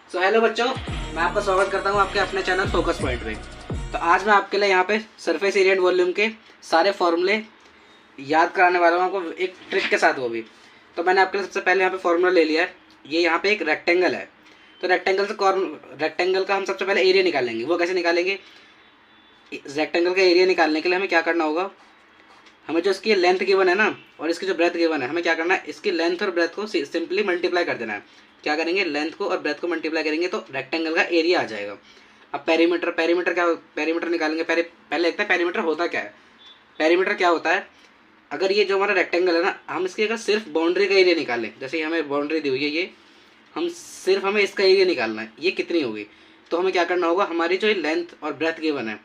So hello बच्चों, मैं आपका स्वागत करता हूं आपके अपने चैनल फोकस पॉइंट पे। तो आज मैं आपके लिए यहां पे सरफेस एरिया एंड वॉल्यूम के सारे फॉर्मूले याद कराने वाला हूं आपको, एक ट्रिक के साथ वो भी। तो मैंने आपके लिए सबसे पहले यहाँ पे फॉर्मूला ले लिया है। ये यहाँ पे एक रेक्टेंगल है, तो रेक्टेंगल का हम सबसे पहले एरिया निकालेंगे। वो कैसे निकालेंगे? रेक्टेंगल का एरिया निकालने के लिए हमें क्या करना होगा, हमें जो इसकी लेंथ गिवन है ना और इसकी जो ब्रेथ गिवन है, हमें क्या करना है, इसकी लेंथ और ब्रेथ को सिंपली मल्टीप्लाई कर देना है। क्या करेंगे, लेंथ को और ब्रेथ को मल्टीप्लाई करेंगे तो रेक्टेंगल का एरिया आ जाएगा। अब पेरीमीटर क्या, पेरीमीटर निकालेंगे। पहले देखते हैं पेरीमीटर होता क्या है। पेरीमीटर क्या होता है, अगर ये जो हमारा रेक्टेंगल है ना, हम इसकी अगर सिर्फ बाउंड्री का एरिया निकालें, जैसे हमें बाउंड्री दी हुई है ये, हमें इसका एरिया निकालना है, ये कितनी होगी। तो हमें क्या करना होगा, हमारी जो लेंथ और ब्रेथ गिवन है,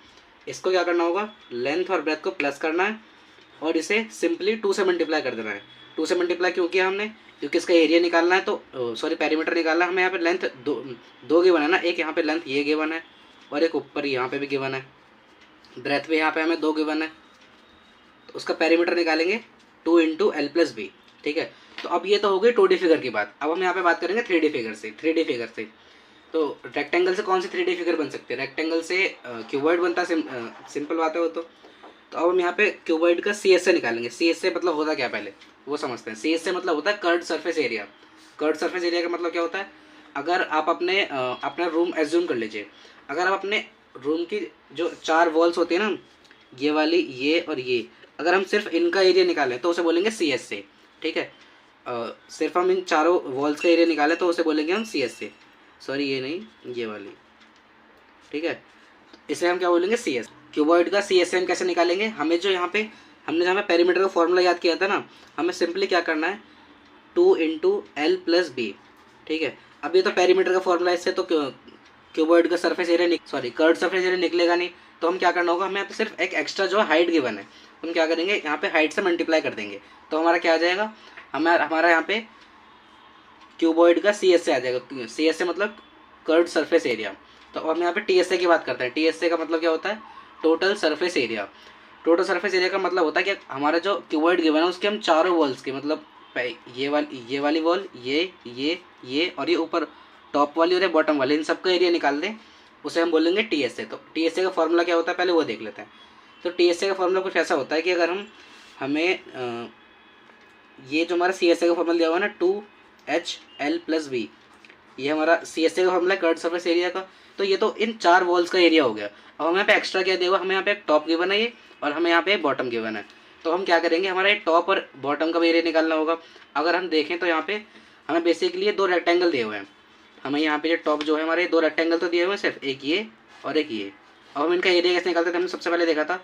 इसको क्या करना होगा, लेंथ और ब्रेथ को प्लस करना है और इसे सिंपली 2 से मल्टीप्लाई कर देना है। 2 से मल्टीप्लाई क्यों किया हमने, क्योंकि इसका एरिया निकालना है, तो सॉरी पेरीमीटर निकालना है। हमें यहाँ पे लेंथ दो गिवन है ना, एक यहाँ पे लेंथ ये गिवन है और एक ऊपर यहाँ पे भी गिवन है, ब्रेथ भी यहाँ पे हमें 2 गिवन है। तो उसका पेरीमीटर निकालेंगे 2 इंटू एल प्लस बी। ठीक है, तो अब ये तो हो गई 2D फिगर की बात। अब हम यहाँ पे बात करेंगे 3D फिगर से। 3D फिगर से तो रेक्टेंगल से कौन सी 3D फिगर बन सकती है? रेक्टेंगल से क्यूबॉइड बनता है, सिंपल बात है वो तो अब हम यहाँ पे क्यूबॉइड का सी एस से निकालेंगे। सी एस से मतलब होता क्या, पहले वो समझते हैं। सी एस से मतलब होता है curved surface area. Curved surface area का मतलब क्या होता है, अगर आप अपना रूम एज्यूम कर लीजिए, अगर आप अपने रूम की जो 4 वॉल्स होती है ना, ये वाली, ये और ये, अगर हम सिर्फ इनका एरिया निकालें तो उसे बोलेंगे सी एस से। ठीक है, सिर्फ हम इन चारों वॉल्स का एरिया निकालें तो उसे बोलेंगे हम सी एस से। सॉरी ये नहीं, ये वाली। ठीक है, इसे हम क्या बोलेंगे, सी एस। क्यूबॉइड का सी एस एम कैसे निकालेंगे, हमें जो यहाँ पे हमने जहाँ पे पेरीमीटर का फॉर्मूला याद किया था ना, हमें सिंपली क्या करना है, 2 इंटू एल प्लस बी। ठीक है, अब ये तो पेरीमीटर का फॉर्मूला, इससे तो क्यूबॉइड का surface area sorry curved surface area निकलेगा नहीं। तो हम क्या करना होगा, हमें यहाँ पे सिर्फ एक एक्स्ट्रा जो हाइट गिवन है, हम क्या करेंगे, यहाँ पे हाइट से मल्टीप्लाई कर देंगे। तो हमारा क्या आ जाएगा, हमारा यहाँ पे क्यूबॉइड का सी एस से आ जाएगा। सी एस से मतलब कर्व्ड सरफेस एरिया। तो अब हम यहाँ पे टी एस ए की बात करते हैं। टी एस ए का मतलब क्या होता है, total surface area. Total surface area का मतलब होता है कि हमारा जो क्यूबॉइड गिवन है उसके हम चारों वॉल्स के, मतलब ये वाली वॉल, ये और ये ऊपर टॉप वाली और ये बॉटम वाली, इन सबका एरिया निकाल दें, उसे हम बोलेंगे टी एस ए। तो टी एस ए का फॉर्मूला क्या होता है, पहले वो देख लेते हैं। तो टी एस ए का फॉर्मूला कुछ ऐसा होता है कि अगर हमें ये जो हमारा सी एस ए का फॉर्मूला दिया हुआ है ना, 2HL प्लस बी, ये हमारा सी एस ए का फॉर्मूला है कर्व्ड सरफेस एरिया का। तो ये तो इन 4 वॉल्स का एरिया हो गया। अब हमें यहाँ पे एक्स्ट्रा क्या दिया हुआ, हमें यहाँ पे एक टॉप गिवन है ये, और हमें यहाँ पे एक बॉटम गिवन है। तो हम क्या करेंगे, हमारा एक टॉप और बॉटम का भी एरिया निकालना होगा। अगर हम देखें तो यहाँ पे हमें बेसिकली ये 2 रेक्टेंगल दिए हुए हैं। हमें यहाँ पे जो टॉप जो है, हमारे 2 रेक्टेंगल तो दिए हुए हैं, सिर्फ एक ये और एक ये। अब हम इनका एरिया कैसे निकालते थे, हमने सबसे पहले देखा था।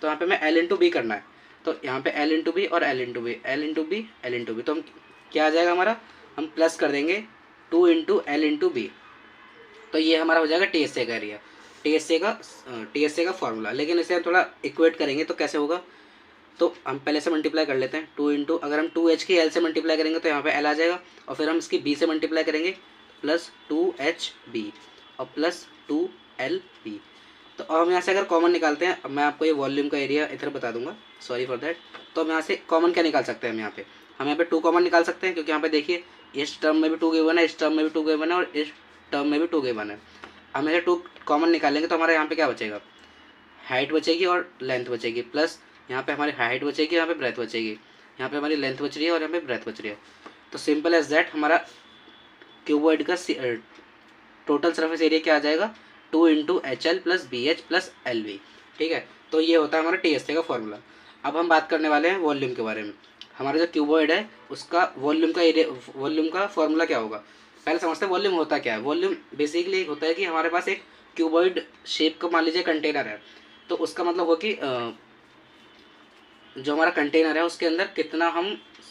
तो यहाँ पे हमें एल इंटू बी करना है। तो यहाँ पे एल इंटू बी और L into B, L into B, L into B, तो हम क्या आ जाएगा हमारा, हम प्लस कर देंगे 2 इंटू एल इंटू बी। तो ये हमारा हो जाएगा टी एस ए का एरिया, टी एस ए का फॉर्मूला। लेकिन इसे हम थोड़ा इक्वेट करेंगे तो कैसे होगा, तो हम पहले से मल्टीप्लाई कर लेते हैं। 2 इंटू, अगर हम 2H की एल से मल्टीप्लाई करेंगे तो यहाँ पे एल आ जाएगा, और फिर हम इसकी बी से मल्टीप्लाई करेंगे, प्लस 2HB और प्लस 2LB। तो अब हम यहाँ से अगर कॉमन निकालते हैं, अब मैं आपको ये वॉल्यूम का एरिया इधर बता दूंगा, सॉरी फॉर दैट। तो हम यहाँ से कॉमन क्या निकाल सकते हैं, हम यहाँ पे 2 कॉमन निकाल सकते हैं, क्योंकि यहाँ पे देखिए इस टर्म में भी 2 गिवन है, इस टर्म में भी 2 गिवन है और इस टर्म में भी 2 गिवन है। हम यहाँ 2 कॉमन निकालेंगे तो हमारे यहाँ पे क्या बचेगा, हाइट बचेगी और लेंथ बचेगी, प्लस यहाँ पे हमारी हाइट बचेगी, यहाँ पे ब्रेथ बचेगी, यहाँ पे हमारी लेंथ बच रही है और यहाँ पे ब्रेथ बच रही है। तो सिंपल एज दैट हमारा क्यूबॉइड का टोटल सरफेस एरिया क्या आ जाएगा, 2 into H L plus B H plus L V. ठीक है, तो ये होता है हमारा टी एस ए का फॉर्मूला। अब हम बात करने वाले हैं वॉल्यूम के बारे में। हमारा जो क्यूबॉइड है उसका वॉल्यूम का फॉर्मूला क्या होगा, पहले समझते हैं वॉल्यूम होता क्या है। वॉल्यूम बेसिकली होता है कि हमारे पास एक क्यूबॉइड शेप का मान लीजिए कंटेनर है, तो उसका मतलब हो कि जो हमारा कंटेनर है उसके अंदर कितना हम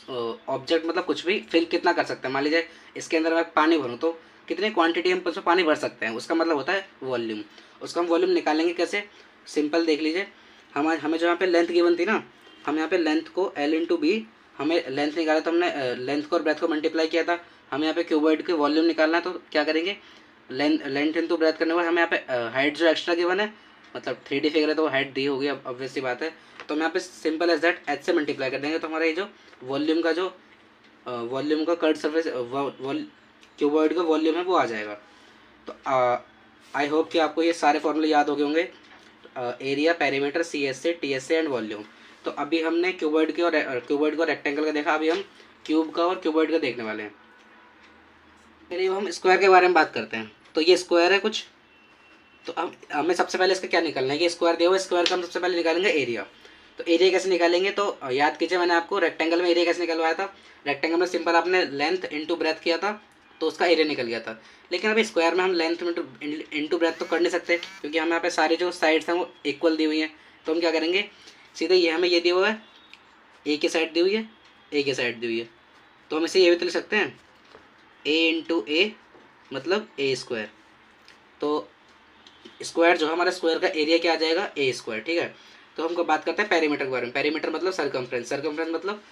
ऑब्जेक्ट, मतलब कुछ भी फिल कितना कर सकते हैं। मान लीजिए इसके अंदर मैं पानी भरूँ तो कितनी क्वांटिटी हम उसमें पानी भर सकते हैं, उसका मतलब होता है वॉल्यूम। उसका हम वॉल्यूम निकालेंगे कैसे, सिंपल देख लीजिए। हमें जो यहाँ पे लेंथ गिवन थी ना, हम यहाँ पे लेंथ को एल इंटू बी, हमें लेंथ निकाला तो हमने लेंथ को और ब्रेथ को मल्टीप्लाई किया था। हमें यहाँ पे क्यूबॉइड के वॉल्यूम निकालना है, तो क्या करेंगे, लेंथ इंटू ब्रेथ करने के बाद हमें यहाँ पे हाइट जो एक्स्ट्रा गिवन है, मतलब 3D फिगर है तो हाइट दी होगी, अब ऑब्वियसली बात है। तो हम यहाँ पे सिंपल एज दैट एच से मल्टीप्लाई कर देंगे, तो हमारा ये जो वॉल्यूम का कर्व्ड सरफेस क्यूबॉइड का वॉल्यूम है वो आ जाएगा। तो आई होप कि आपको ये सारे फॉर्मूले याद हो गए होंगे, area, perimeter, CSA, TSA and volume. तो अभी हमने क्यूबॉइड को रेक्टेंगल का देखा, अभी हम क्यूब का और क्यूबॉइड का देखने वाले हैं। चलिए हम स्क्वायर के बारे में बात करते हैं। तो ये स्क्वायर है कुछ, तो अब हमें सबसे पहले इसका क्या निकालना है, ये स्क्वायर दिया हुआ, स्क्वायर का हम सबसे पहले निकालेंगे एरिया। तो एरिया कैसे निकालेंगे, तो याद कीजिए मैंने आपको रेक्टेंगल में एरिया कैसे निकलवाया था। रेक्टेंगल में सिंपल आपने लेंथ इंटू ब्रेथ किया था तो उसका एरिया निकल गया था। लेकिन अभी स्क्वायर में हम लेंथ इंटू ब्रेथ तो कर नहीं सकते, क्योंकि हमें यहाँ पे सारी जो साइड्स हैं वो इक्वल दी हुई हैं। तो हम क्या करेंगे, सीधे ये हमें ये दिया हुआ है, ए की साइड दी हुई है, ए की साइड दी हुई है, तो हम इसे ये भी तो लिख सकते हैं, ए इंटू ए मतलब ए स्क्वायर। तो स्क्वायर जो है हमारा, स्क्वायर का एरिया क्या आ जाएगा, ए स्क्वायर। ठीक है, तो हमको बात करते हैं पेरीमीटर के बारे में। पेरीमीटर मतलब सर्कमफ्रेंस, सर्कमफ्रेंस मतलब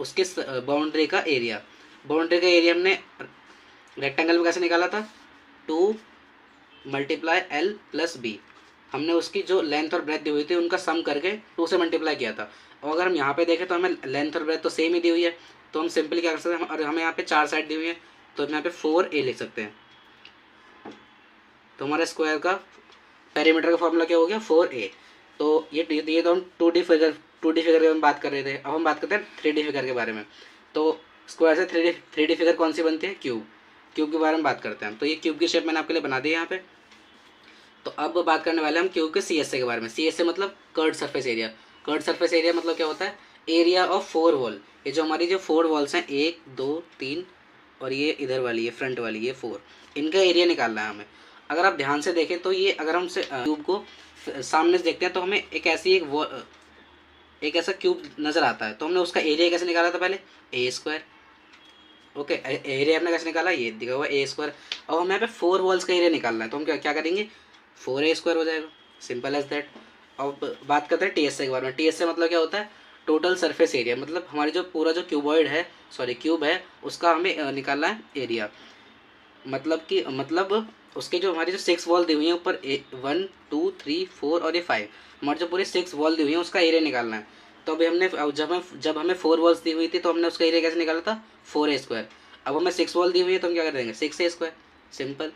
उसके बाउंड्री का एरिया। बाउंड्री का एरिया हमने रेक्टेंगल में कैसे निकाला था, 2 × L + B। हमने उसकी जो लेंथ और ब्रेथ दी हुई थी उनका सम करके 2 से मल्टीप्लाई किया था। और अगर हम यहाँ पे देखें तो हमें लेंथ और ब्रेथ तो सेम ही दी हुई है, तो हम सिंपली क्या कर सकते हैं, और हमें यहाँ पे 4 साइड दी हुई है, तो हम यहाँ पे 4A लिख सकते हैं। तो हमारे स्क्वायर का पेरीमीटर का फॉर्मूला क्या हो गया, 4A। तो ये तो हम 2D फिगर की हम बात कर रहे थे। अब हम बात करते हैं 3D फिगर के बारे में। तो स्क्वायर से 3D फिगर कौन सी बनती है, क्यूब के बारे में बात करते हैं। तो ये क्यूब की शेप मैंने आपके लिए बना दी है यहाँ पे। तो अब बात करने वाले हम क्यूब के CSA के बारे में। CSA मतलब curved surface area. Curved surface area मतलब क्या होता है, एरिया ऑफ 4 वॉल। ये जो हमारी जो 4 वॉल्स हैं, 1 2 3 और ये इधर वाली, ये फ्रंट वाली, ये 4, इनका एरिया निकालना है हमें। अगर आप ध्यान से देखें तो ये, अगर हम क्यूब को सामने से देखते हैं तो हमें एक ऐसा क्यूब नज़र आता है। तो हमने उसका एरिया कैसे निकाला था, पहले ए स्क्वायर। ओके, एरिया हमने कैसे निकाला, ये दिखा हुआ ए स्क्वायर। अब हमें यहाँ पे 4 वॉल्स का एरिया निकालना है, तो हम क्या करेंगे, 4A स्क्वायर हो जाएगा, सिंपल एज दैट। अब बात करते हैं TSA के बारे में। TSA मतलब क्या होता है, टोटल सरफेस एरिया। मतलब हमारी जो पूरा जो क्यूब है उसका हमें निकालना है एरिया। मतलब उसके जो हमारी जो 6 वॉल दी हुई है ऊपर, 1 2 3 4 और ये 5, हमारी जो पूरी 6 वॉल दी हुई है उसका एरिया निकालना है। तो अभी हमने जब हमें 4 वॉल्स दी हुई थी तो हमने उसका एरिया कैसे निकाला था, 4A स्क्वायर। अब हमें 6 वॉल दी हुई है तो हम क्या कर देंगे, 6A स्क्वायर, सिंपल।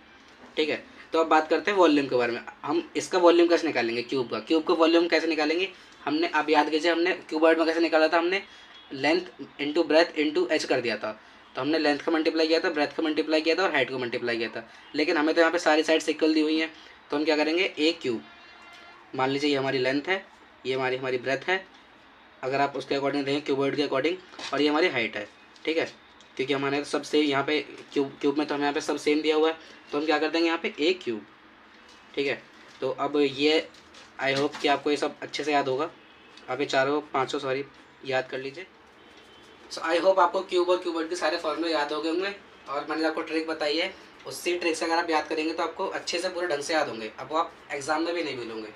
ठीक है, तो अब बात करते हैं वॉल्यूम के बारे में। हम इसका वॉल्यूम कैसे निकालेंगे, क्यूब का वॉल्यूम कैसे निकालेंगे। हमने अब याद कीजिए, हमने क्यूबॉइड में कैसे निकाला था, हमने length into breadth into H कर दिया था। तो हमने लेंथ का मल्टीप्लाई किया था, ब्रेथ का मल्टीप्लाई किया था और हाइट को मल्टीप्लाई किया था। लेकिन हमें तो यहाँ पे सारी साइड्स इक्वल दी हुई हैं, तो हम क्या करेंगे, ए क्यूब, मान लीजिए ये हमारी लेंथ है, ये हमारी ब्रेथ है, अगर आप उसके अकॉर्डिंग देखें क्यूबॉइड के अकॉर्डिंग, और ये हमारी हाइट है। ठीक है, क्योंकि हमारे सब सेम यहाँ पे क्यूब में तो हमें यहाँ पे सब सेम दिया हुआ है, तो हम क्या कर देंगे यहाँ पे ए क्यूब। ठीक है, तो अब ये आई होप कि आपको ये सब अच्छे से याद होगा। आप ये 500 याद कर लीजिए। सो आई होप आपको क्यूब और क्यूबॉइड के सारे फॉर्मूले याद हो गए होंगे, और मैंने आपको ट्रिक बताई है, उसी ट्रिक से अगर आप याद करेंगे तो आपको अच्छे से पूरे ढंग से याद होंगे, आपको आप एग्जाम में भी नहीं भूलोगे।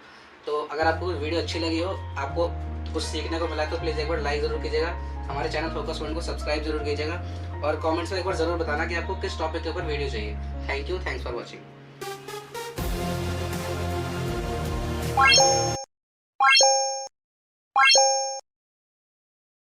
तो अगर आपको वीडियो अच्छी लगी हो, आपको कुछ सीखने को मिला, तो प्लीज़ एक बार लाइक ज़रूर कीजिएगा, हमारे चैनल फोकस पॉइंट को सब्सक्राइब जरूर कीजिएगा, और कमेंट्स में एक बार ज़रूर बताना कि आपको किस टॉपिक के ऊपर वीडियो चाहिए। Thanks for watching.